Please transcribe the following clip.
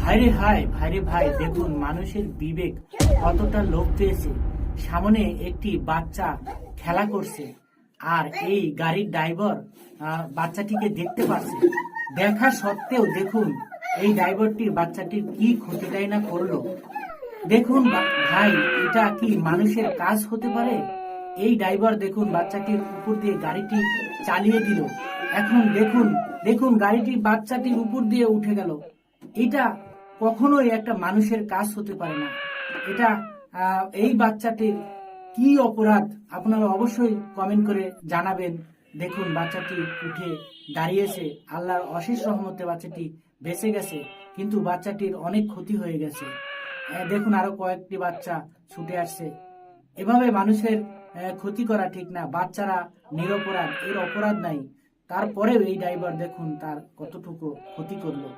ভাইরে হায় ভাইরে ভাই, দেখুন মানুষের বিবেক কতটা লোপ পেয়েছে। সামনে একটি বাচ্চা খেলা করছে, আর এই গাড়ির ড্রাইভার বাচ্চাটিকে দেখতে পাচ্ছে। দেখা সত্ত্বেও দেখুন এই ড্রাইভারটি বাচ্চাটির কি ক্ষতিটাই না করলো। দেখুন ভাই, এটা কি মানুষের কাজ হতে পারে? এই ড্রাইভার দেখুন বাচ্চাটির উপর দিয়ে গাড়িটি চালিয়ে দিল। এখন দেখুন দেখুন গাড়িটি বাচ্চাটির উপর দিয়ে উঠে গেল। এটা কখনোই একটা মানুষের কাজ হতে পারে না। এটা এই বাচ্চাটির কি অপরাধ আপনারা অবশ্যই কমেন্ট করে জানাবেন। দেখুন বাচ্চাটি উঠে দাঁড়িয়েছে, আল্লাহর অশেষ রহমতে বাচ্চাটি বেঁচে গেছে, কিন্তু বাচ্চাটির অনেক ক্ষতি হয়ে গেছে। দেখুন আরো কয়েকটি বাচ্চা ছুটে আসছে। এভাবে মানুষের ক্ষতি করা ঠিক না। বাচ্চারা নিরপরাধ, এর অপরাধ নাই, তারপরেও এই ড্রাইভার দেখুন তার কতটুকু ক্ষতি করলো।